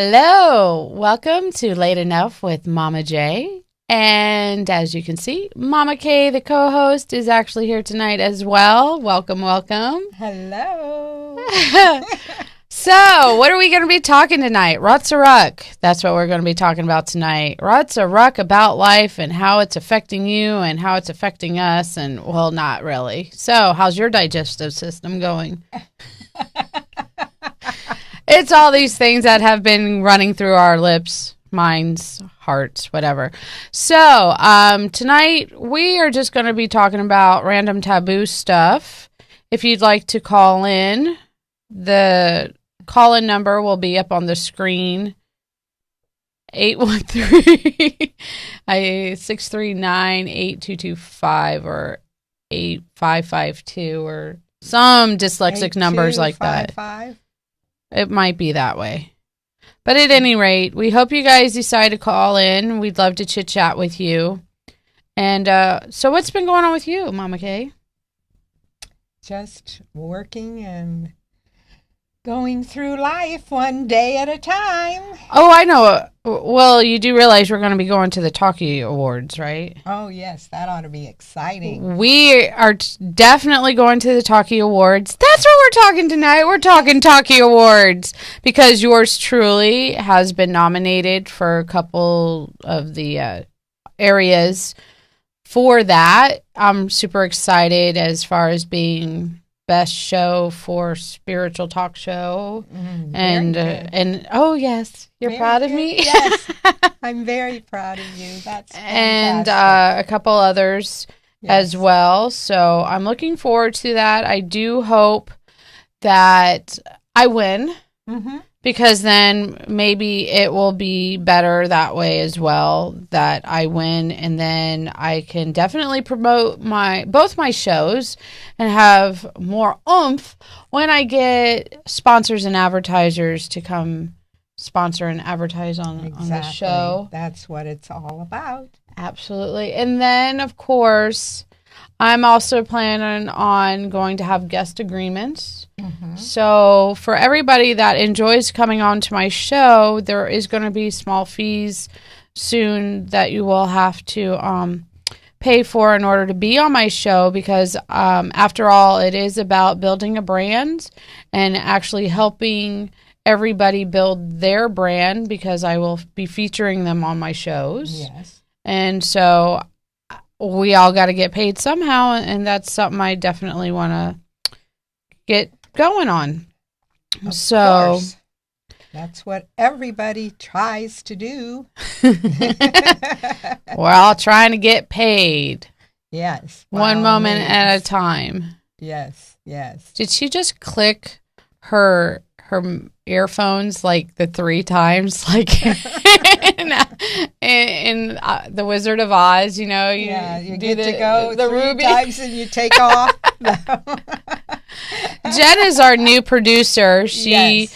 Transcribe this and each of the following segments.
Hello, welcome to Late Enough with Mama J. And as you can see, Mama K, the co-host, is actually here tonight as well. Welcome. Hello. So, what are we going to be talking tonight? Ruts a Ruck. That's what we're going to be talking about tonight. Ruts a Ruck about life and how it's affecting you and how it's affecting us. And, well, not really. So, how's your digestive system going? It's all these things that have been running through our lips, minds, hearts, whatever. So, tonight we are just going to be talking about random taboo stuff. If you'd like to call in, the call-in number will be up on the screen. 813-639-8225 or 8552 or some dyslexic numbers like that. It might be that way. But at any rate, we hope you guys decide to call in. We'd love to chit-chat with you. And so what's been going on with you, Mama Kay? Just working and going through life one day at a time. Oh, I know. Well, you do realize we're going to be going to the Talkie Awards, right? Oh, yes. That ought to be exciting. We are definitely going to the Talkie Awards. That's what we're talking tonight. We're talking Talkie Awards because yours truly has been nominated for a couple of the areas for that. I'm super excited as far as being best show for spiritual talk show. And oh yes, you're very proud of me. Yes, I'm very proud of you. That's fantastic. And a couple others as well. So I'm looking forward to that. I do hope that I win. Because then maybe it will be better that way as well, that I win, and then I can definitely promote both my shows and have more oomph when I get sponsors and advertisers to come sponsor and advertise on the show. That's what it's all about. Absolutely. And then, of course, I'm also planning on going to have guest agreements. So for everybody that enjoys coming on to my show, there is going to be small fees soon that you will have to pay for in order to be on my show because after all, it is about building a brand and actually helping everybody build their brand because I will be featuring them on my shows. Yes. And so we all got to get paid somehow, and that's something I definitely want to get going on. Of course. That's what everybody tries to do. We're all trying to get paid. Yes. One moment at a time. Yes. Did she just click her earphones like the 3 times, like in The Wizard of Oz? You know, you get to go the 3 times and you take off. Jen is our new producer. She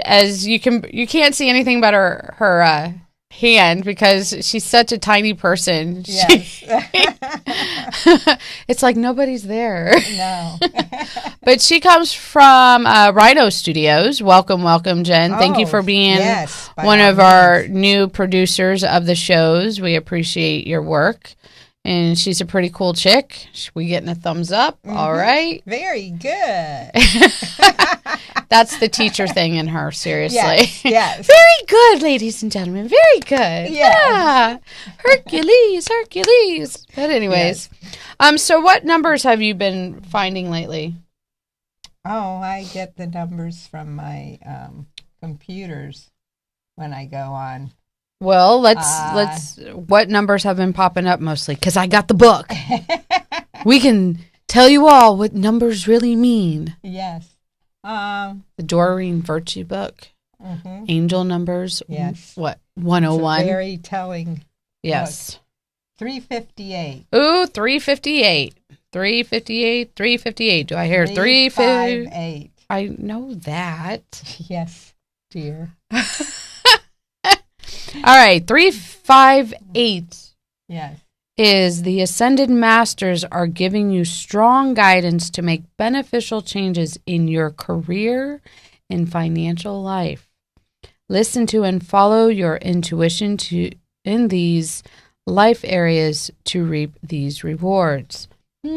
as you can't see anything but her hand because she's such a tiny person. Yes. It's like nobody's there. No. But she comes from Rhino Studios. Welcome, Jen. Thank you for being one of our new producers of the shows. We appreciate your work. And she's a pretty cool chick. We getting a thumbs up. All right. Very good. That's the teacher thing in her, seriously. Yes. Very good, ladies and gentlemen. Very good. Yeah. Hercules. But anyways, so what numbers have you been finding lately? Oh, I get the numbers from my computers when I go on. Well, let's. What numbers have been popping up mostly? Because I got the book. We can tell you all what numbers really mean. Yes. The Doreen Virtue book. Angel numbers. Yes. What? 101. It's a very telling. Yes. Book. 358. Ooh, 358. 358. Do I hear 358? I know that. Yes, dear. All right, 358. Yes. Is the Ascended Masters are giving you strong guidance to make beneficial changes in your career and financial life. Listen to and follow your intuition in these life areas to reap these rewards. Are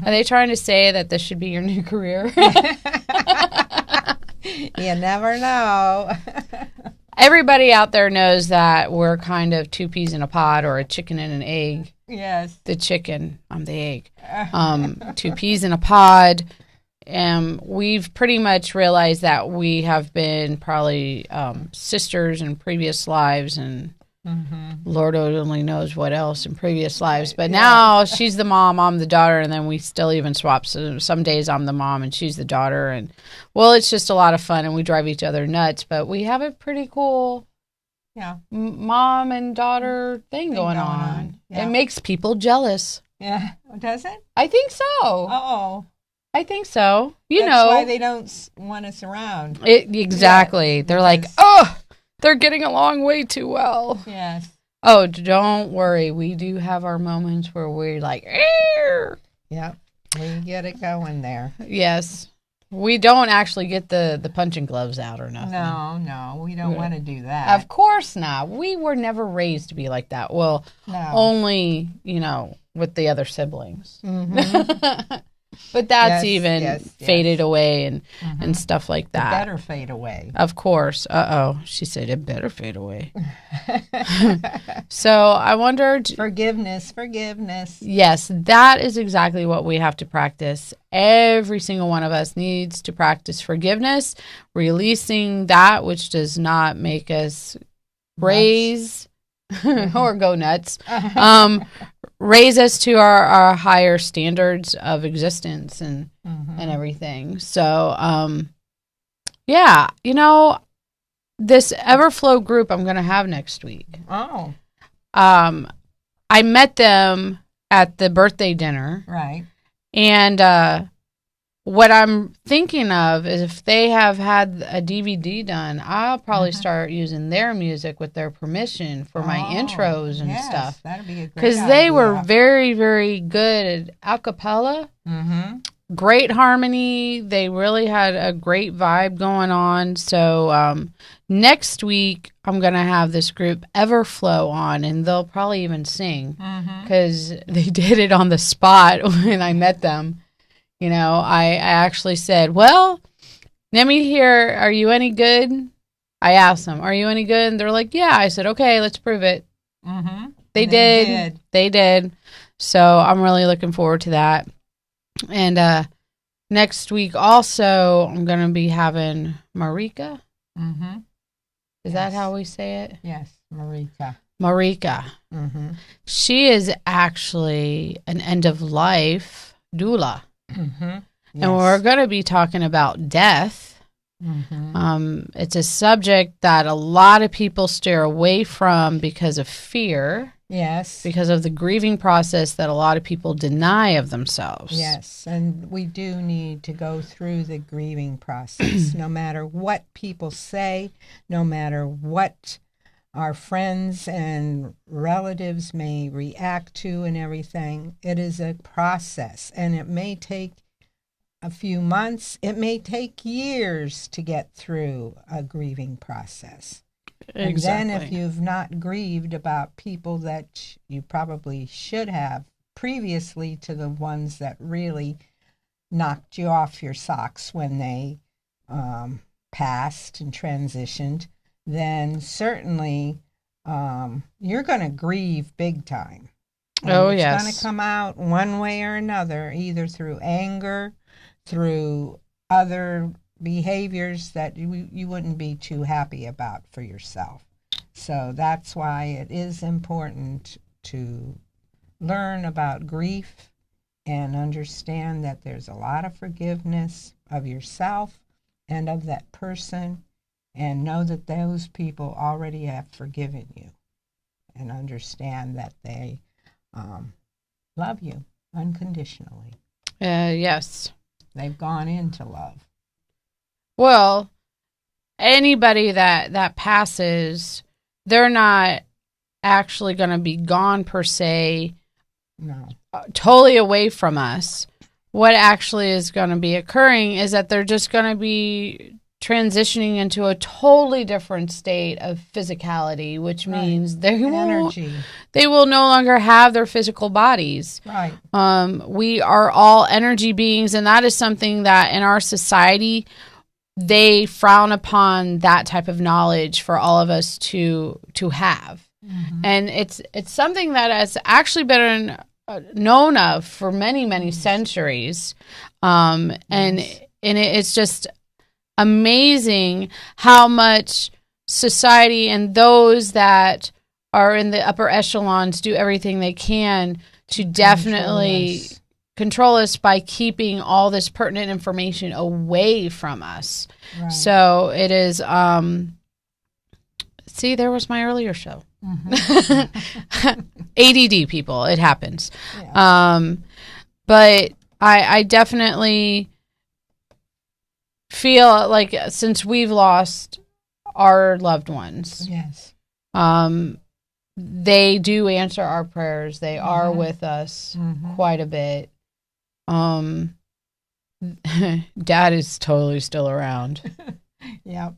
they trying to say that this should be your new career? You never know. Everybody out there knows that we're kind of two peas in a pod or a chicken and an egg. Yes. The chicken, I'm the egg. Two peas in a pod. We've pretty much realized that we have been probably sisters in previous lives, and Lord only knows what else in previous lives. But now she's the mom, I'm the daughter, and then we still even swap. So some days I'm the mom and she's the daughter. And, well, it's just a lot of fun, and we drive each other nuts. But we have a pretty cool mom and daughter thing going on. Yeah. It makes people jealous. Yeah. Does it? I think so. Oh. I think so. That's why they don't want us around. Exactly. They're like, oh, they're getting along way too well. Yes. Oh, don't worry. We do have our moments where we're like, Ear! Yep. We get it going there. Yes. We don't actually get the punching gloves out or nothing. No. We don't want to do that. Of course not. We were never raised to be like that. Well, only, with the other siblings. Mm-hmm. But that's faded away and stuff like that. It better fade away. Of course. She said it better fade away. So I wondered. Forgiveness. Yes, that is exactly what we have to practice. Every single one of us needs to practice forgiveness, releasing that which does not make us raise or go nuts. Raise us to our higher standards of existence and everything. So, this Everflow group I'm going to have next week. Oh. I met them at the birthday dinner. Right. And what I'm thinking of is if they have had a DVD done, I'll probably start using their music with their permission for my intros and stuff. That'd be a great idea. Because they were very, very good at a cappella. Mm-hmm. Great harmony. They really had a great vibe going on. So next week, I'm going to have this group Everflow on, and they'll probably even sing because they did it on the spot when I met them. I actually said, well, let me hear, are you any good? I asked them, are you any good? And they're like, yeah. I said, okay, let's prove it. Mm-hmm. They did. So I'm really looking forward to that. And next week also, I'm going to be having Marika. Mm-hmm. Is that how we say it? Yes, Marika. Mm-hmm. She is actually an end-of-life doula. Mm-hmm. Yes. And we're going to be talking about death. Mm-hmm. It's a subject that a lot of people steer away from because of fear. Yes. Because of the grieving process that a lot of people deny of themselves. Yes, and we do need to go through the grieving process, no matter what people say, no matter what our friends and relatives may react to and everything. It is a process, and it may take a few months. It may take years to get through a grieving process. Exactly. And then if you've not grieved about people that you probably should have previously to the ones that really knocked you off your socks when they passed and transitioned, then certainly you're going to grieve big time. And it's going to come out one way or another, either through anger, through other behaviors that you wouldn't be too happy about for yourself. So that's why it is important to learn about grief and understand that there's a lot of forgiveness of yourself and of that person, and know that those people already have forgiven you, and understand that they love you unconditionally. Yes. They've gone into love. Well, anybody that passes, they're not actually going to be gone per se, totally away from us. What actually is going to be occurring is that they're just going to be transitioning into a totally different state of physicality, which means they will no longer have their physical bodies. Right. We are all energy beings, and that is something that in our society, they frown upon that type of knowledge for all of us to have. Mm-hmm. And it's something that has actually been known of for many, many centuries. And it's just amazing how much society and those that are in the upper echelons do everything they can to definitely control us by keeping all this pertinent information away from us. Right. So it is, see, there was my earlier show. Mm-hmm. ADD people, it happens. Yeah. But I definitely feel like since we've lost our loved ones, yes, they do answer our prayers. They are with us quite a bit. Dad is totally still around. Yep.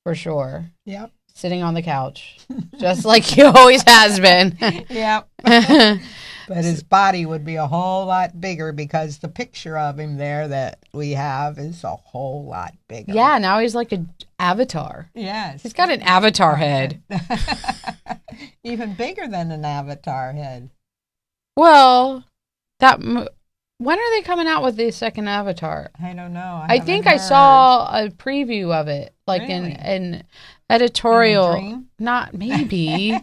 For sure. Yep. Sitting on the couch, just like he always has been. Yep. But his body would be a whole lot bigger because the picture of him there that we have is a whole lot bigger. Yeah, now he's like an avatar. Yes. He's got an avatar head. Even bigger than an avatar head. Well, when are they coming out with the second Avatar? I don't know. I think I saw a preview of it, like really? in editorial. In a dream? Not maybe.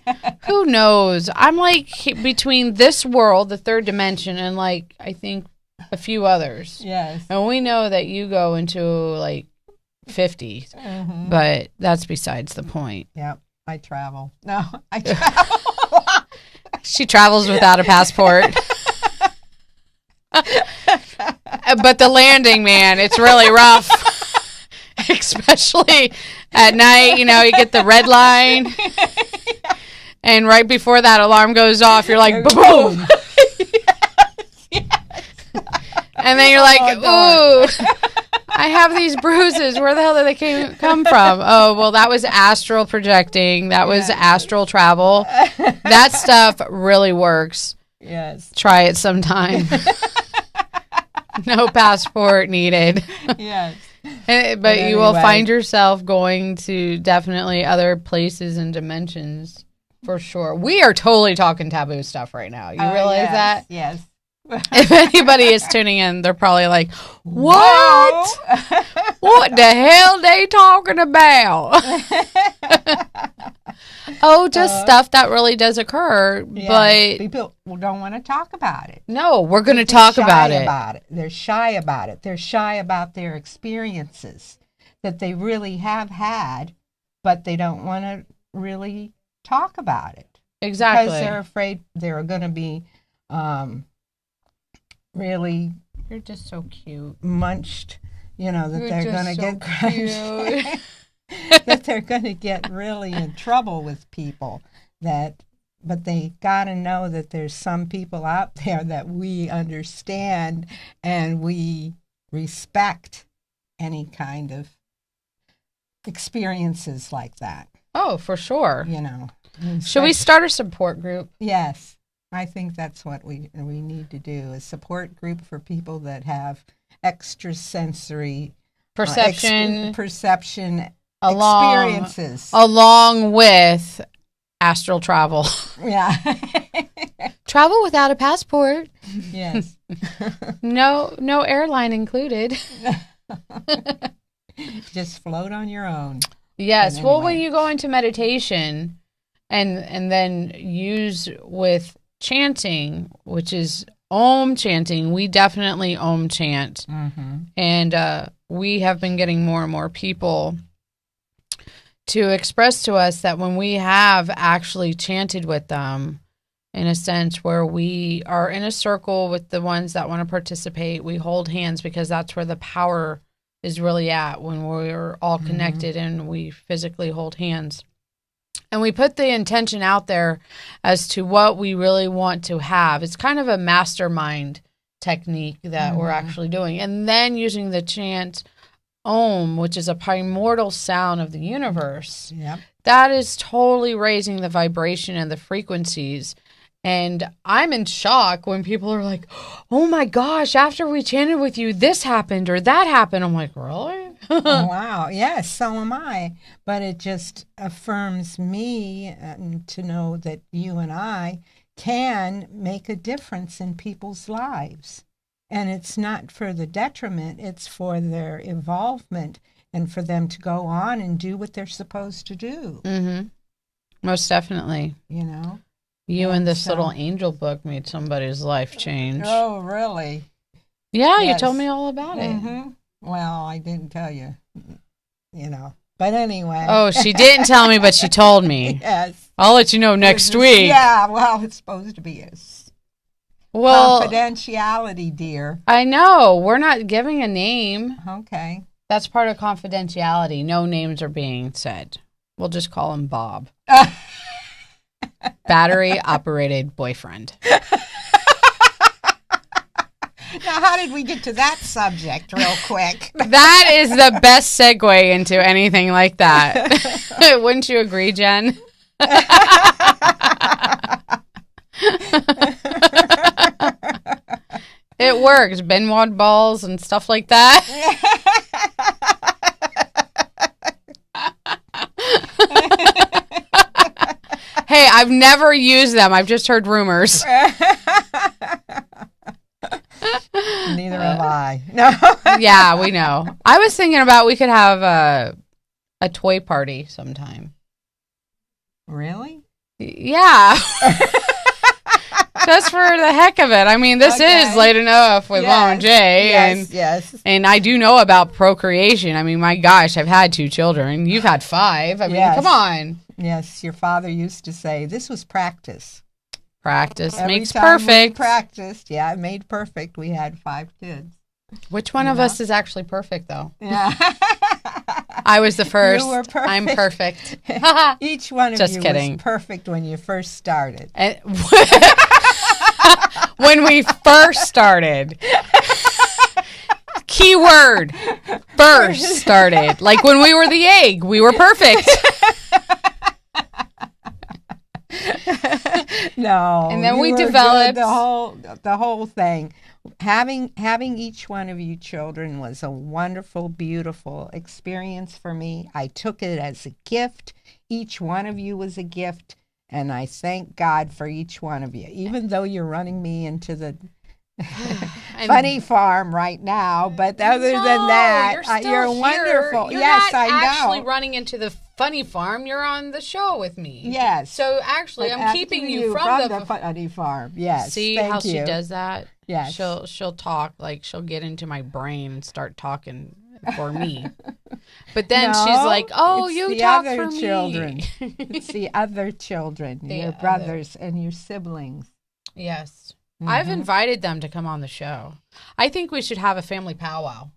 Who knows? I'm like between this world, the third dimension, and like I think a few others. Yes. And we know that you go into like 50, but that's besides the point. Yep. I travel. No, I travel. She travels without a passport. But the landing, man, it's really rough. Especially at night, you get the red line. And right before that alarm goes off, you're like, boom. Yes. And then you're like, ooh, I have these bruises. Where the hell did they come from? Oh, well, that was astral projecting. That was astral travel. That stuff really works. Yes. Try it sometime. No passport needed. Yes. But you will find yourself going to definitely other places and dimensions for sure. We are totally talking taboo stuff right now. You realize that? Yes. If anybody is tuning in, they're probably like, what? What the hell they talking about? Oh, just stuff that really does occur, but people don't want to talk about it. No, we're going to talk about it. They're shy about it. They're shy about their experiences that they really have had, but they don't want to really talk about it. Exactly. Because they're afraid they're going to be really... You're just so cute. Munched, that they're going to get crunched. That they're going to get really in trouble with people. But they got to know that there's some people out there that we understand and we respect any kind of experiences like that. Oh, for sure. Should we start a support group? Yes. I think that's what we need to do, a support group for people that have extrasensory perception experiences. Along with astral travel. Yeah. Travel without a passport. Yes. No airline included. Just float on your own. Yes. Well, when you go into meditation and then use with chanting, which is Om chanting, we definitely Om chant. Mm-hmm. And we have been getting more and more people to express to us that when we have actually chanted with them, in a sense where we are in a circle with the ones that want to participate, we hold hands because that's where the power is really at, when we're all connected and we physically hold hands. And we put the intention out there as to what we really want to have. It's kind of a mastermind technique that we're actually doing. And then using the chant Om, which is a primordial sound of the universe, Yep. that is totally raising the vibration and the frequencies. And I'm in shock when people are like, oh my gosh, after we chanted with you, this happened or that happened. I'm like, really? Wow. Yes, so am I. But it just affirms me to know that you and I can make a difference in people's lives. And it's not for the detriment, it's for their involvement and for them to go on and do what they're supposed to do. Mm-hmm. Most definitely. You know? You and this little angel book made somebody's life change. Oh, really? Yeah, Yes. you told me all about it. Mm-hmm. Well, I didn't tell you, you know. But anyway. Oh, she didn't tell me, but she told me. Yes. I'll let you know next week. Yeah, well, it's supposed to be confidentiality, dear. I know. We're not giving a name. Okay. That's part of confidentiality. No names are being said. We'll just call him Bob. Battery-operated boyfriend. Now, how did we get to that subject real quick? That is the best segue into anything like that. Wouldn't you agree, Jen? It works. Benwad balls and stuff like that. Hey, I've never used them. I've just heard rumors. Neither have I. No. Yeah, we know. I was thinking about we could have a toy party sometime. Really? Yeah. Just for the heck of it. I mean, this is late enough with Mom and Jay. Yes. And I do know about procreation. I mean, my gosh, I've had 2 children. You've had 5. I mean, come on. Yes, your father used to say, this was practice. Practice Every makes time perfect. We practiced. Yeah, it made perfect. We had 5 kids. Which one of us is actually perfect, though? Yeah. I was the first. You were perfect. I'm perfect. Each one of Just you kidding. was perfect when you first started. And when we first started. Keyword. First started. Like when we were the egg. We were perfect. No. And then we were developed good, the whole thing. Having each one of you children was a wonderful, beautiful experience for me. I took it as a gift. Each one of you was a gift, and I thank God for each one of you. Even though you're running me into the funny farm right now, but other than that, you're wonderful. You're yes, not I know. actually running into the funny farm. You're on the show with me. Yes. So actually, I'm keeping you from the funny farm. Yes. See thank how you. she does that? Yes. She'll talk, like she'll get into my brain and start talking for me. But then she's like, "Oh, you talk for me." Children. It's the other children, your brothers and your siblings. Yes. Mm-hmm. I've invited them to come on the show. I think we should have a family powwow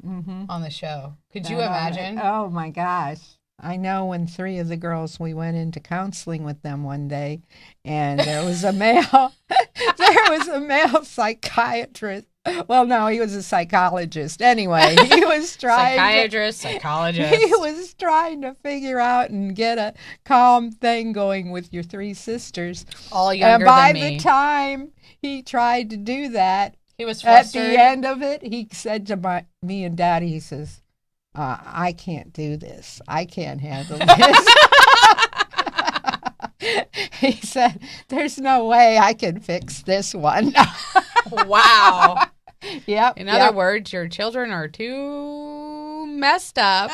on the show. Could you imagine? Oh my gosh. I know when 3 of the girls, we went into counseling with them one day, and there was a male psychiatrist. Well, no, he was a psychologist. Anyway, he was trying psychologist. He was trying to figure out and get a calm thing going with your 3 sisters. All younger than me. And by the time he tried to do that, he was flustered. At the end of it, he said to me and Daddy, he says, I can't do this. I can't handle this. He said, there's no way I can fix this one. Wow. Yep. In other words, your children are too messed up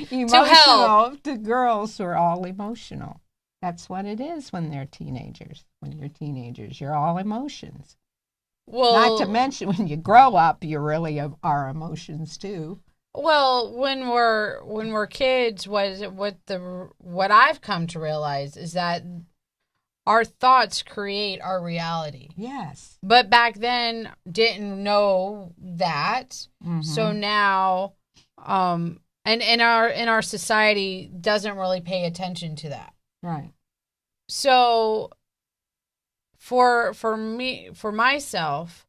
emotional to help. The girls are all emotional. That's what it is when they're teenagers. When you're teenagers, you're all emotions. Well, not to mention when you grow up, you really are emotions too. Well, when we're kids, what I've come to realize is that our thoughts create our reality. Yes. But back then didn't know that. Mm-hmm. So now and in our society doesn't really pay attention to that. Right. So for myself,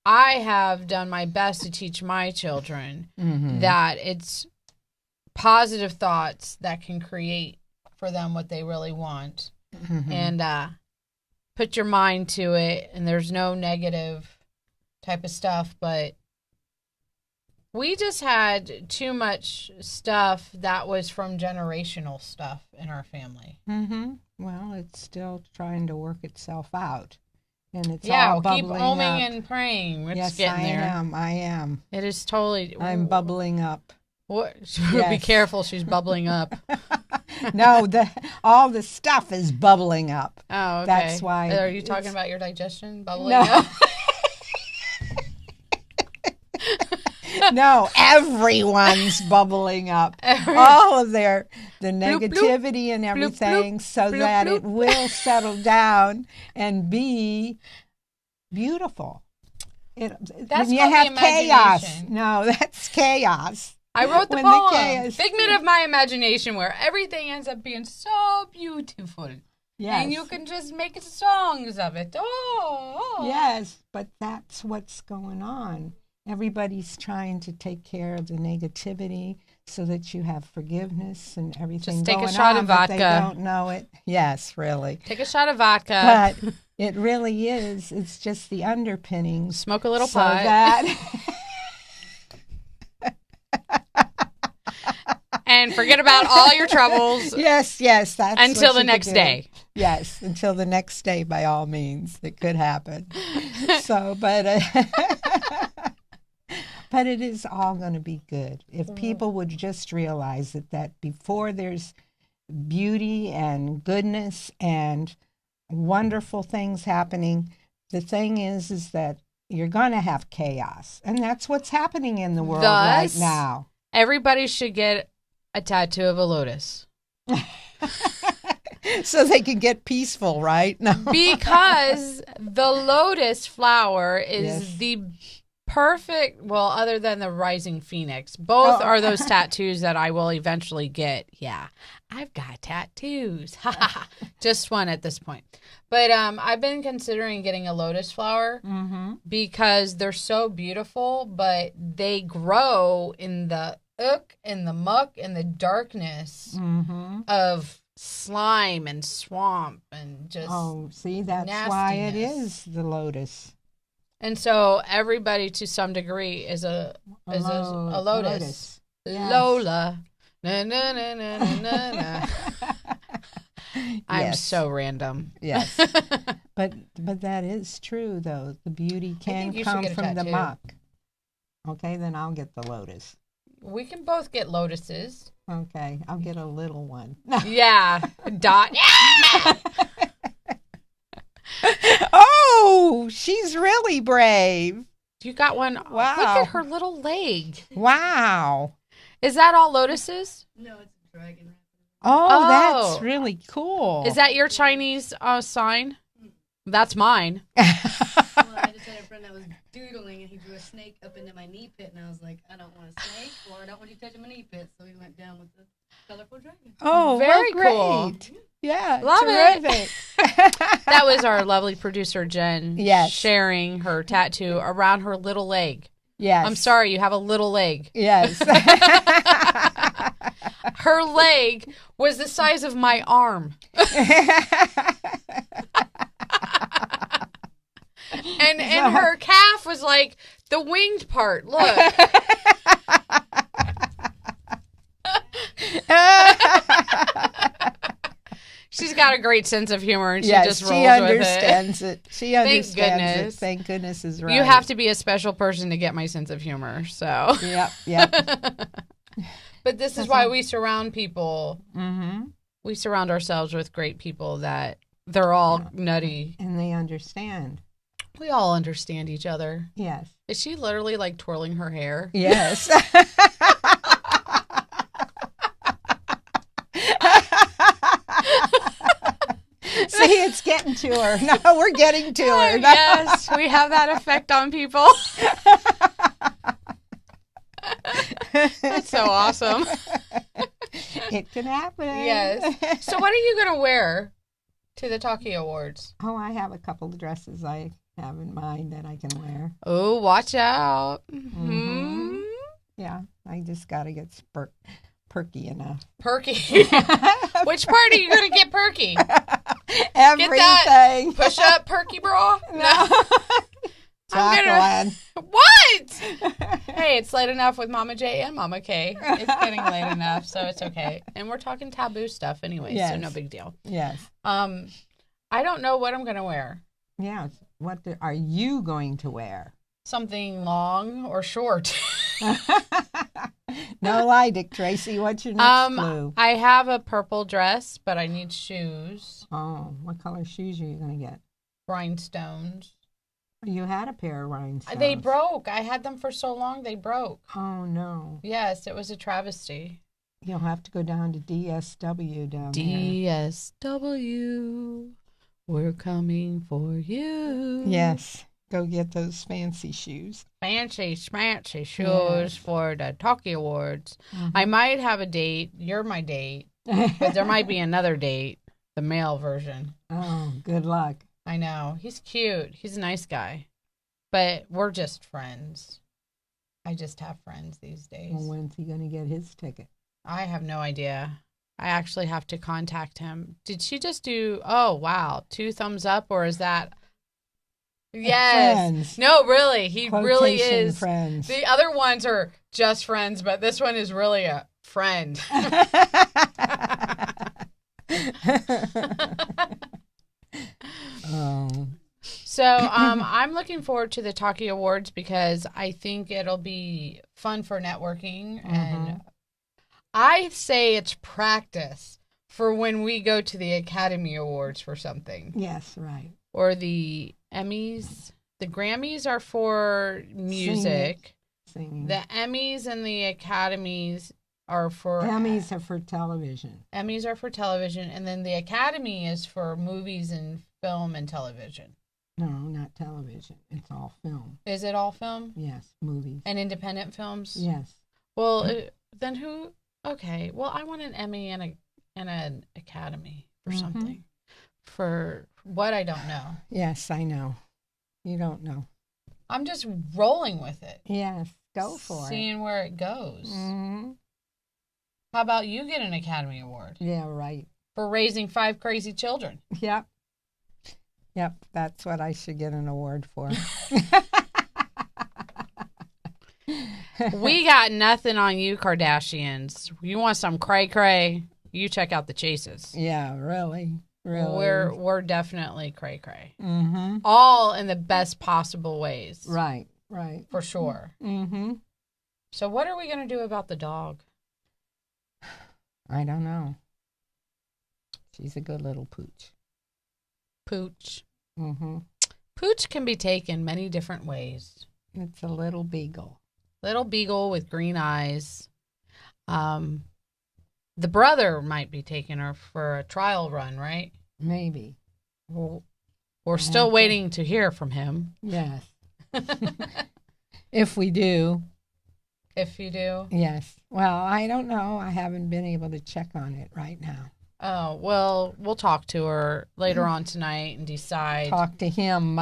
I have done my best to teach my children that it's positive thoughts that can create for them what they really want. And put your mind to it, and there's no negative type of stuff, but we just had too much stuff that was from generational stuff in our family. Well, it's still trying to work itself out. And it's all all keep bubbling oming up. and praying. It's Yes, getting there. I am. It is totally. I'm bubbling up. What? Be careful, she's bubbling up. No, all the stuff is bubbling up. Oh, okay. That's why. Are you talking about your digestion bubbling up? No, everyone's bubbling up. All of the negativity and everything, so that it will settle down and be beautiful. That's when you called have the chaos. imagination. No, that's chaos. I wrote the When poem, the chaos- Figment of My Imagination, where everything ends up being so beautiful. Yes. And you can just make songs of it. Oh. Yes, but that's what's going on. Everybody's trying to take care of the negativity so that you have forgiveness and everything. Just take going a shot on, of but vodka. They don't know it. Yes, really. Take a shot of vodka. But it really is. It's just the underpinnings. Smoke a little so pot. That and forget about all your troubles. Yes, that's until what the you next could do. day. Yes, until the next day, by all means, it could happen. So, but but it is all going to be good if people would just realize that before there's beauty and goodness and wonderful things happening, the thing is that you're going to have chaos, and that's what's happening in the world right now. Everybody should get a tattoo of a lotus. So they can get peaceful, right? No. Because the lotus flower is Yes. the perfect, well, other than the rising phoenix. Both are those tattoos that I will eventually get. Yeah, I've got tattoos. Just one at this point. But I've been considering getting a lotus flower because they're so beautiful, but they grow in the and the muck and the darkness of slime and swamp and just see, that's nastiness. why it is the lotus. And so everybody to some degree is a lotus. Yes. Lola. Na, na, na, na, na, na. I'm Yes. so random. Yes. but that is true, though. The beauty can you should come get a from the tattoo. muck. Okay, then I'll get the lotus. We can both get lotuses. Okay, I'll get a little one. Yeah. Dot. Oh, she's really brave. You got one. Wow. Look at her little leg. Wow. Is that all lotuses? No, it's a dragon. Oh, that's really cool. Is that your Chinese sign? That's mine. Well, I just had a friend that was doodling and he drew a snake up into my knee pit, and I was like, I don't want a snake, or I don't want you touching my knee pit. So we went down with the colorful dragon. Oh, Very well, great. cool. Yeah, Love it. terrific. That was our lovely producer, Jen, Yes. sharing her tattoo around her little leg. Yes. I'm sorry, you have a little leg. Yes. Her leg was the size of my arm. And her calf was like the winged part. Look. She's got a great sense of humor, and she just rolls with it. understands it. She understands goodness. it. Thank goodness is right. You have to be a special person to get my sense of humor. So, Yep. but this is why we surround people. Mm-hmm. We surround ourselves with great people that they're all nutty. And they understand. We all understand each other. Yes. Is she literally like twirling her hair? Yes. See, it's getting to her. No, we're getting to her. No. Yes, we have that effect on people. That's so awesome. It can happen. Yes. So what are you going to wear to the Talkie Awards? Oh, I have a couple of dresses I have in mind that I can wear. Oh, watch out. Mm-hmm. Yeah, I just got to get perky enough. Perky. Which part are you going to get perky? Everything. Get that push up perky bra? No. Jacqueline. What? Hey, it's late enough with Mama J and Mama K. It's getting late enough, so it's okay. And we're talking taboo stuff anyway, so no big deal. Yes. I don't know what I'm going to wear. Yeah. What are you going to wear? Something long or short. No lie, Dick Tracy. What's your next clue? I have a purple dress, but I need shoes. Oh, what color shoes are you going to get? Rhinestones. You had a pair of rhinestones. They broke. I had them for so long, they broke. Oh, no. Yes, it was a travesty. You'll have to go down to DSW down there. DSW, we're coming for you. Yes. Go get those fancy shoes. Fancy, schmancy shoes for the Talkie Awards. Mm-hmm. I might have a date. You're my date. But there might be another date, the male version. Oh, good luck. I know. He's cute. He's a nice guy. But we're just friends. I just have friends these days. Well, when's he going to get his ticket? I have no idea. I actually have to contact him. Did she just do, oh, wow, 2 thumbs up, or is that... Yes. Friends. No, really. He Quotation really is. Friends. The other ones are just friends, but this one is really a friend. Oh. So I'm looking forward to the Talkie Awards because I think it'll be fun for networking. And I say it's practice for when we go to the Academy Awards for something. Yes, right. Or the Emmys. The Grammys are for music. Singing. The Emmys and the Academies are for... Emmys are for television. Emmys are for television. And then the Academy is for movies and film and television. No, not television. It's all film. Is it all film? Yes, movies. And independent films? Yes. Well, then who... Okay, well, I want an Emmy and an Academy for something. For what I don't know. Yes, I know. You don't know. I'm just rolling with it. Yes, go for it. Seeing where it goes. Mm-hmm. How about you get an Academy Award? Yeah, right. For raising 5 crazy children. Yep. Yep, that's what I should get an award for. We got nothing on you, Kardashians. You want some cray-cray? You check out the Chases. Yeah, really. Really. We're definitely cray-cray. Mm-hmm. All in the best possible ways. Right, right. For sure. Mm-hmm. So what are we going to do about the dog? I don't know. She's a good little pooch. Pooch. Mm-hmm. Pooch can be taken many different ways. It's a little beagle. Little beagle with green eyes. The brother might be taking her for a trial run, right? Maybe. Well, we're still waiting to hear from him. Yes. If we do. If you do? Yes. Well, I don't know. I haven't been able to check on it right now. Oh, well, we'll talk to her later on tonight and decide. Talk to him.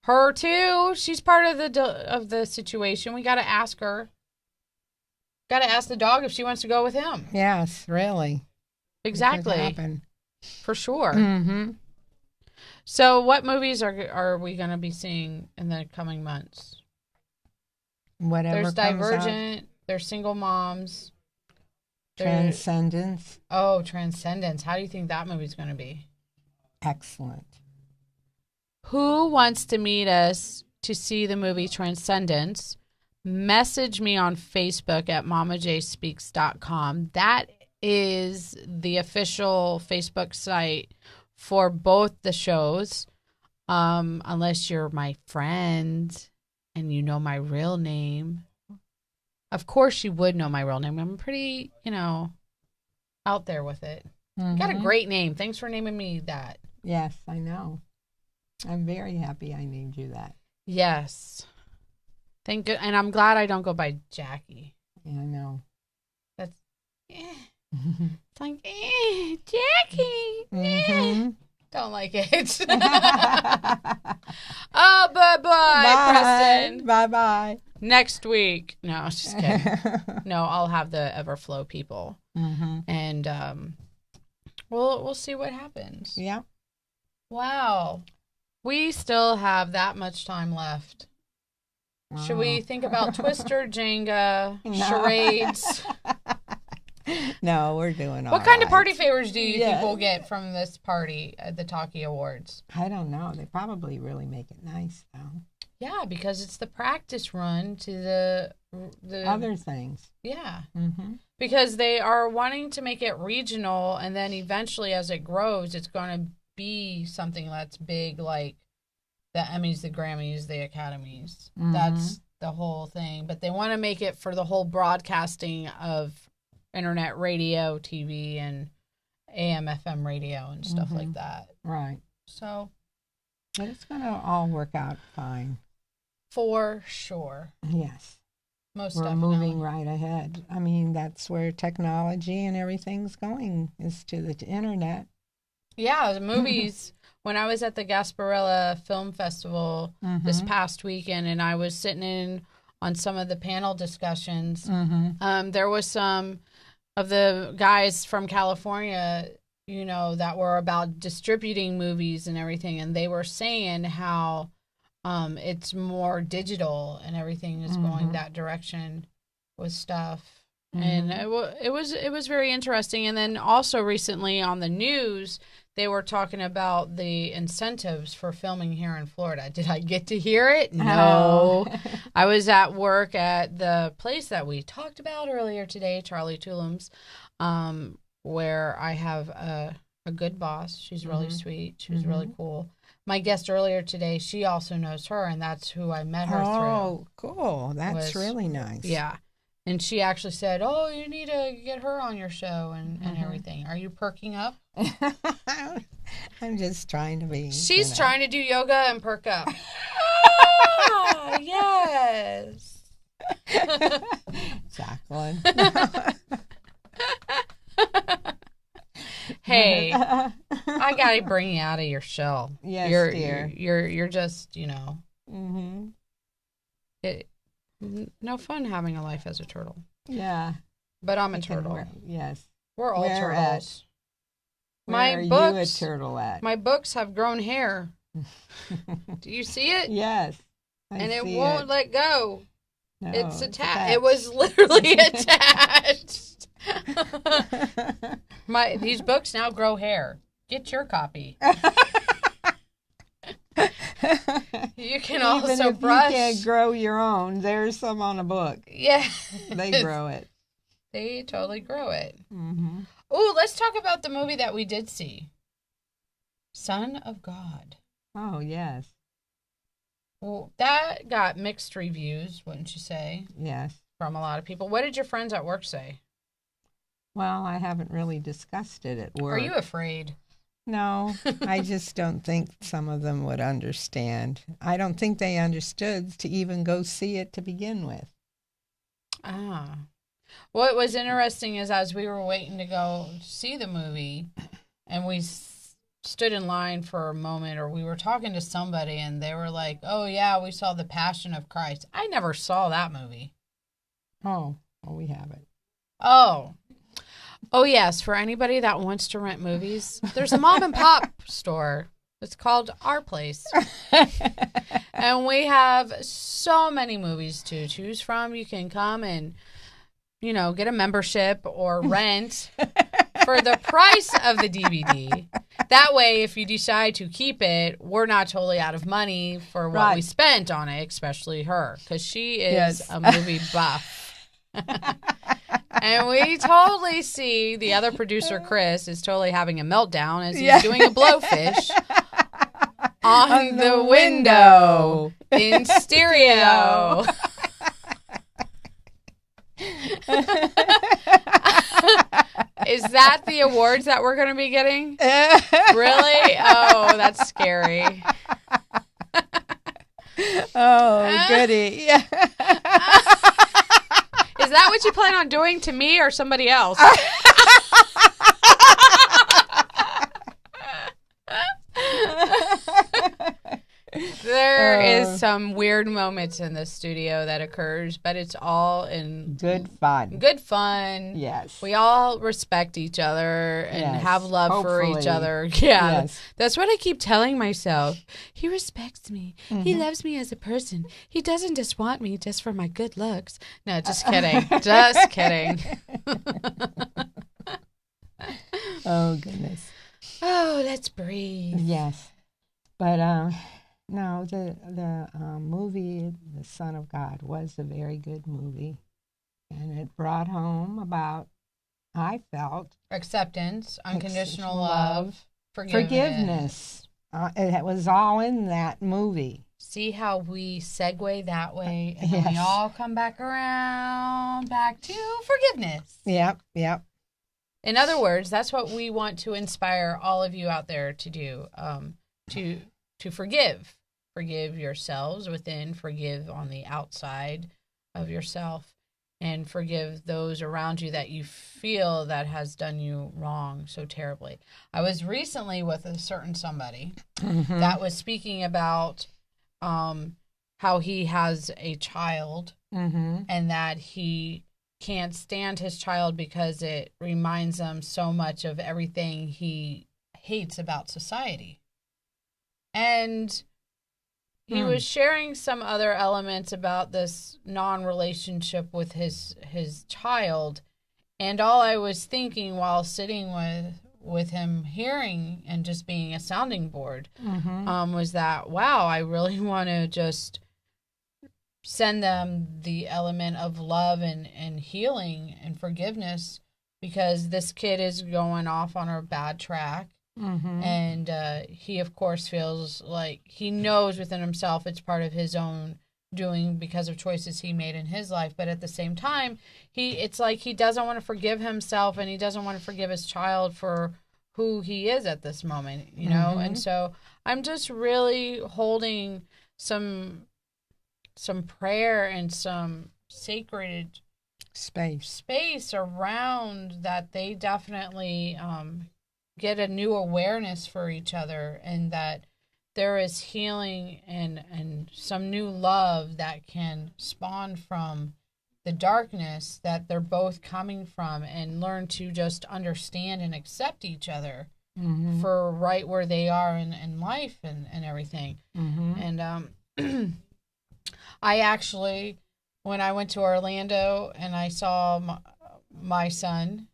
Her too. She's part of the situation. We got to ask her. Got to ask the dog if she wants to go with him. Yes, really. Exactly. For sure. Mm-hmm. So what movies are we going to be seeing in the coming months? Whatever. There's Divergent. There's Single Moms. Transcendence. Oh, Transcendence. How do you think that movie's going to be? Excellent. Who wants to meet us to see the movie Transcendence? Message me on Facebook at mommajspeaks.com. That is the official Facebook site for both the shows. Unless you're my friend and you know my real name. Of course you would know my real name. I'm pretty, out there with it. Mm-hmm. Got a great name. Thanks for naming me that. Yes, I know. I'm very happy I named you that. Yes. Thank you. And I'm glad I don't go by Jackie. Yeah, I know. That's, it's like, Jackie. Mm-hmm. Don't like it. Oh, bye-bye, Preston. Bye-bye. Next week. No, I was just kidding. No, I'll have the Everflow people. Mm-hmm. And we'll see what happens. Yeah. Wow. We still have that much time left. Wow. Should we think about Twister, Jenga, charades? No, we're doing all What kind of right. party favors do you think we'll get from this party at the Talkie Awards? I don't know. They probably really make it nice, though. Yeah, because it's the practice run to the Other things. Yeah. Mm-hmm. Because they are wanting to make it regional, and then eventually as it grows, it's going to be something that's big, like the Emmys, the Grammys, the Academies. Mm-hmm. That's the whole thing. But they want to make it for the whole broadcasting of internet radio, TV, and AM, FM radio and stuff like that. Right. So. But it's going to all work out fine. For sure. Yes. Most We're definitely. moving right ahead. I mean, that's where technology and everything's going, is to the internet. Yeah, the movies. When I was at the Gasparilla Film Festival this past weekend, and I was sitting in on some of the panel discussions, there was some of the guys from California, you know, that were about distributing movies and everything, and they were saying how it's more digital and everything is going that direction with stuff. And it was very interesting. And then also recently on the news, they were talking about the incentives for filming here in Florida. Did I get to hear it? No. I was at work at the place that we talked about earlier today, Charlie Tulum's, where I have a good boss. She's really sweet. She was really cool. My guest earlier today, she also knows her, and that's who I met her through. Oh, cool. That's really nice. Yeah. And she actually said, oh, you need to get her on your show and everything. Are you perking up? I'm just trying to be. She's trying to do yoga and perk up. Ah, yes. Jacqueline. Hey, I gotta bring you out of your shell. Yes, dear. You're just, you know. No fun having a life as a turtle. Yeah. But I'm a turtle. Yes. We're all Where turtles. Where are you a turtle at? My books have grown hair. Do you see it? Yes. And it won't let go. No, it's attached. It was literally attached. These books now grow hair. Get your copy. You can also Even if brush. you can't grow your own, there's some on a book. Yeah. They grow it. They totally grow it. Ooh, let's talk about the movie that we did see. Son of God. Oh, yes. Well, that got mixed reviews, wouldn't you say? Yes. From a lot of people. What did your friends at work say? Well, I haven't really discussed it at work. Are you afraid? No, I just don't think some of them would understand. I don't think they understood to even go see it to begin with. Ah. What was interesting is as we were waiting to go see the movie, and we stood in line for a moment, or we were talking to somebody, and they were like, oh, yeah, we saw The Passion of Christ. I never saw that movie. Oh, well, we have it. Oh, yes. For anybody that wants to rent movies, there's a mom and pop store. It's called Our Place. And we have so many movies to choose from. You can come and, you know, get a membership or rent for the price of the DVD. That way, if you decide to keep it, we're not totally out of money for what we spent on it, especially her, because she is a movie buff. And we totally see the other producer, Chris, is totally having a meltdown as he's doing a blowfish on the window in stereo. Is that the awards that we're going to be getting? Really? Oh, that's scary. Oh, goody. Is that what you plan on doing to me or somebody else? There is some weird moments in the studio that occurs, but it's all in Good fun. Good fun. Yes. We all respect each other and Yes, have love for each hopefully. other. Yeah. Yes. That's what I keep telling myself. He respects me. Mm-hmm. He loves me as a person. He doesn't just want me just for my good looks. No, just kidding. Just kidding. Oh, goodness. Oh, let's breathe. Yes. But no, the movie, The Son of God, was a very good movie. And it brought home about, I felt, Acceptance, unconditional Unconditional love, forgiveness. It was all in that movie. See how we segue that way, and then we Yes. all come back around, back to forgiveness. Yep. In other words, that's what we want to inspire all of you out there to do, to forgive. Forgive yourselves within, forgive on the outside of yourself, and forgive those around you that you feel that has done you wrong so terribly. I was recently with a certain somebody Mm-hmm. that was speaking about how he has a child Mm-hmm. and that he can't stand his child because it reminds him so much of everything he hates about society. And he was sharing some other elements about this non-relationship with his child. And all I was thinking while sitting with him, hearing and just being a sounding board, was that, wow, I really want to just send them the element of love and healing and forgiveness, because this kid is going off on a bad track. Mm-hmm. And he, of course, feels like he knows within himself it's part of his own doing because of choices he made in his life. But at the same time, it's like he doesn't want to forgive himself, and he doesn't want to forgive his child for who he is at this moment, you know? Mm-hmm. And so I'm just really holding some prayer and some sacred space around that they definitely get a new awareness for each other, and that there is healing and some new love that can spawn from the darkness that they're both coming from, and learn to just understand and accept each other for right where they are in life and everything. And I actually, when I went to Orlando and I saw my son,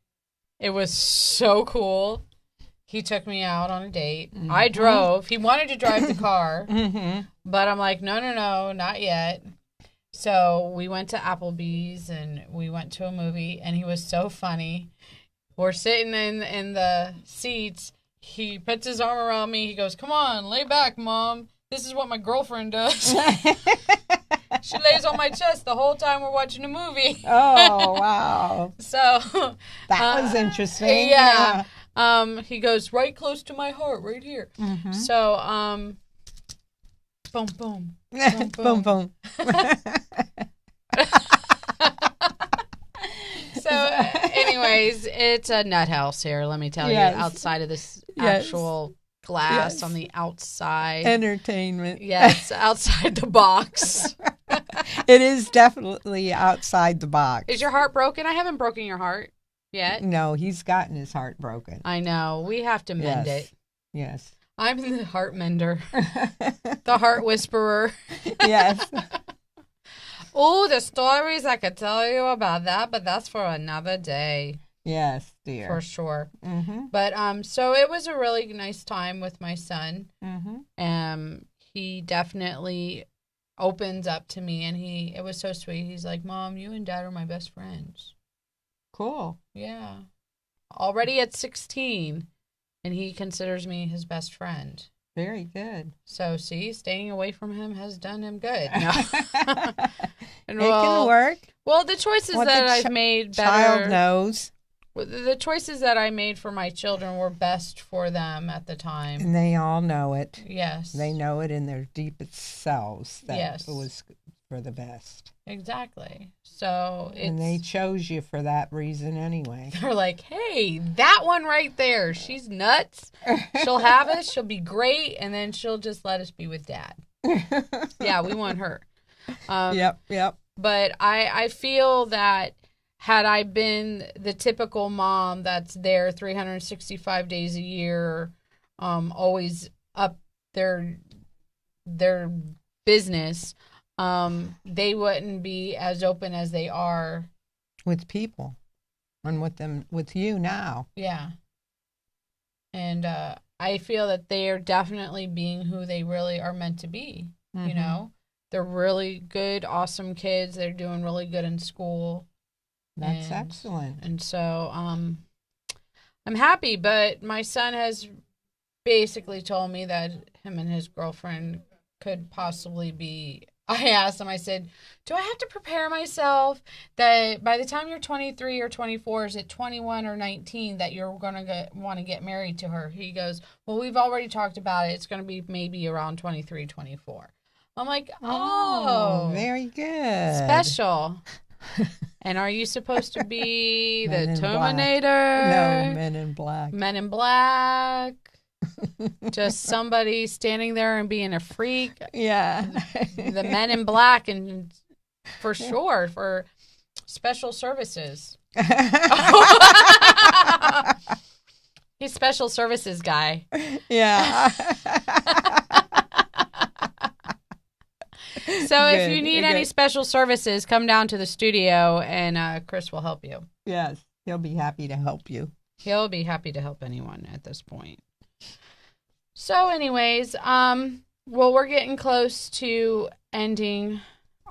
it was so cool. He took me out on a date. I drove. He wanted to drive the car, but I'm like, no, not yet. So we went to Applebee's and we went to a movie, and he was so funny. We're sitting in the seats. He puts his arm around me. He goes, "Come on, lay back, Mom. This is what my girlfriend does." She lays on my chest the whole time we're watching a movie. Oh, wow. So That was interesting. Yeah. He goes right close to my heart, right here. So, boom, boom, boom, Boom, boom. So, anyways, it's a nut house here. Let me tell you, outside of this actual glass on the outside. Entertainment. Yes, outside the box. It is definitely outside the box. Is your heart broken? I haven't broken your heart yet. No, he's gotten his heart broken. I know. We have to mend it. Yes. I'm the heart mender, the heart whisperer. Yes. Oh, the stories I could tell you about that, but that's for another day. Yes, dear. For sure. Mm-hmm. But so it was a really nice time with my son. Mm-hmm. He definitely opens up to me, and it was so sweet. He's like, "Mom, you and Dad are my best friends." Cool. Yeah. Already at 16, and he considers me his best friend. Very good. So, see, staying away from him has done him good. No. It can work. Well, the choices What that the I've made better. Child knows. The choices that I made for my children were best for them at the time. And they all know it. Yes. They know it in their deepest selves that Yes. it was for the best. Exactly. So And they chose you for that reason anyway. they're like, "Hey, that one right there, she's nuts. She'll have us. She'll be great, and then she'll just let us be with Dad." Yeah, we want her. Yep. But I feel that had I been the typical mom that's there 365 days a year, always up their business, they wouldn't be as open as they are with people and with you now. Yeah. And I feel that they are definitely being who they really are meant to be. You know, they're really good, awesome kids. They're doing really good in school. That's excellent. And so I'm happy, but my son has basically told me that him and his girlfriend could possibly be. I asked him, I said, do I have to prepare myself that by the time you're 23 or 24, is it 21 or 19 that you're going to want to get married to her? He goes, well, we've already talked about it. It's going to be maybe around 23, 24. I'm like, oh, very good. Special. And are you supposed to be the Terminator? No, Men in Black. Men in Black. Just somebody standing there and being a freak. Yeah. The Men in Black, and for sure, for special services. He's special services guy. Yeah. So if you need any special services, come down to the studio and Chris will help you. Yes, he'll be happy to help you. He'll be happy to help anyone at this point. So anyways, well, we're getting close to ending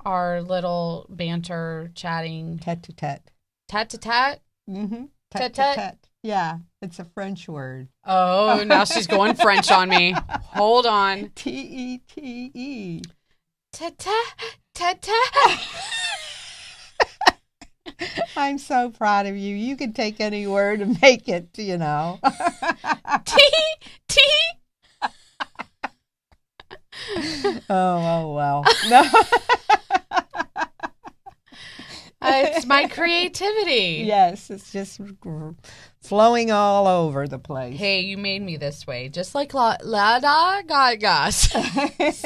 our little banter, chatting. Tete-a-tete. Tete-a-tete? Mm-hmm. Tete-a-tete? Yeah, it's a French word. Oh, now she's going French on me. Hold on. Tete. Tete. I'm so proud of you. You can take any word and make it, you know. T. Oh, well. No. It's my creativity. Yes, it's just flowing all over the place. Hey, you made me this way, just like Lady Gaga says.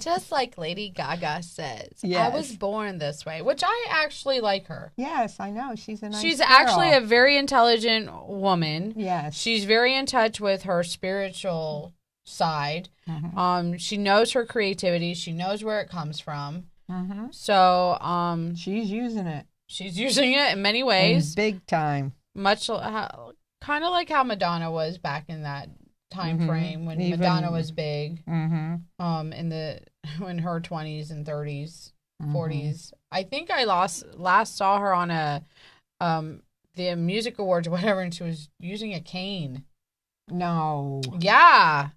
Just like Lady Gaga says. Yes. I was born this way, which I actually like her. Yes, I know. She's a nice She's girl. actually a very intelligent woman. Yes. She's very in touch with her spiritual side. Mm-hmm. She knows her creativity. She knows where it comes from. Mm-hmm. So, she's using it. She's using it in many ways. And big time. Much kind of like how Madonna was back in that time frame when Madonna was big. Mm-hmm. In her 20s and 30s, 40s. I think I last saw her on the music awards or whatever, and she was using a cane. No. Yeah.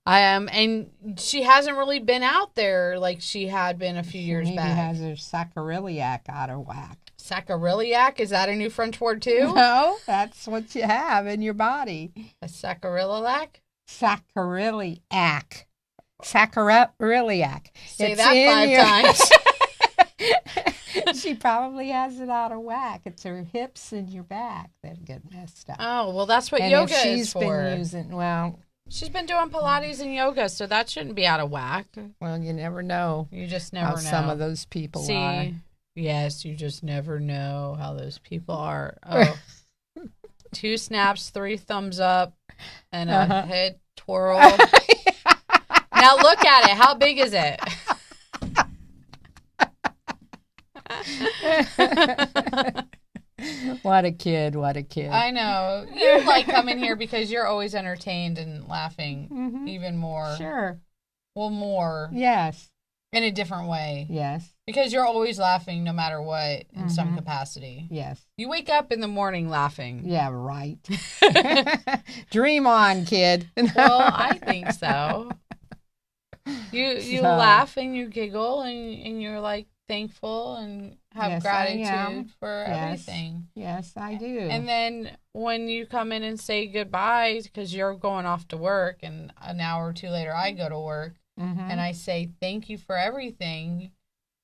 And she hasn't really been out there like she had been a few years back. Maybe has her sacroiliac out of whack. Sacroiliac? Is that a new French word too? No, that's what you have in your body. A sacroiliac? Sacroiliac. Sacroiliac. Say that 5 times. She probably has it out of whack. It's her hips and your back that get messed up. Oh, well, that's what and yoga if is for. She's been doing Pilates and yoga, so that shouldn't be out of whack. Well, you never know. You just never know. Some of those people are. Yes, you just never know how those people are. Oh, 2 snaps, 3 thumbs up, and a head twirl. Now look at it. How big is it? What a kid. I know. You like coming here because you're always entertained and laughing even more. Sure. Well, more. Yes. In a different way. Yes. Because you're always laughing no matter what in some capacity. Yes. You wake up in the morning laughing. Yeah, right. Dream on, kid. Well, I think so. You laugh and you giggle and you're like thankful and have gratitude for everything. Yes, I do. And then when you come in and say goodbye because you're going off to work and an hour or 2 later I go to work and I say thank you for everything,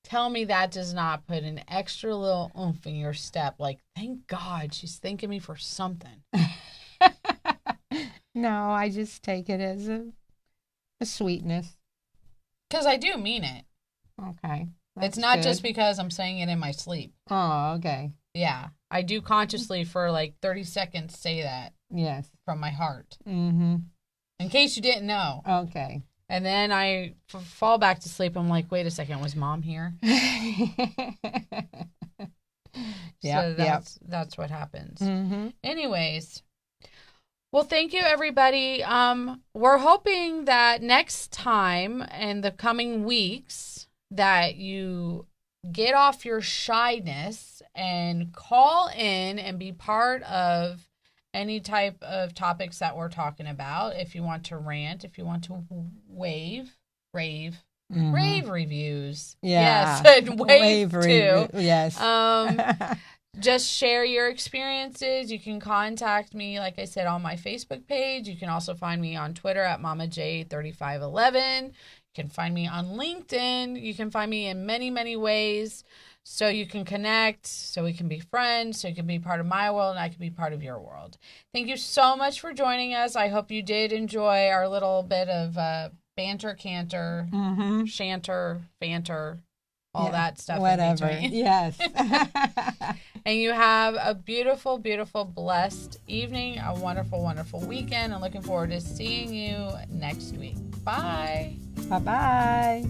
tell me that does not put an extra little oomph in your step. Like, thank God she's thanking me for something. No, I just take it as a sweetness. Because I do mean it. Okay. It's not good. just because I'm saying it in my sleep. Oh, okay. Yeah. I do consciously for like 30 seconds say that Yes. from my heart. Mm-hmm. In case you didn't know. Okay. And then I fall back to sleep. I'm like, wait a second, was Mom here? So that's what happens. Mm-hmm. Anyways, well, thank you, everybody. We're hoping that next time in the coming weeks that you get off your shyness and call in and be part of any type of topics that we're talking about. If you want to rant, if you want to rave reviews. Yeah. Yes, and wave too. Yes. Just share your experiences. You can contact me, like I said, on my Facebook page. You can also find me on Twitter at MommaJ3511. You can find me on LinkedIn. You can find me in many, many ways. So you can connect, so we can be friends, so you can be part of my world, and I can be part of your world. Thank you so much for joining us. I hope you did enjoy our little bit of banter, canter, shanter, fanter, all that stuff. Whatever. In between. Yes. And you have a beautiful, beautiful, blessed evening, a wonderful, wonderful weekend. I'm looking forward to seeing you next week. Bye. Bye-bye.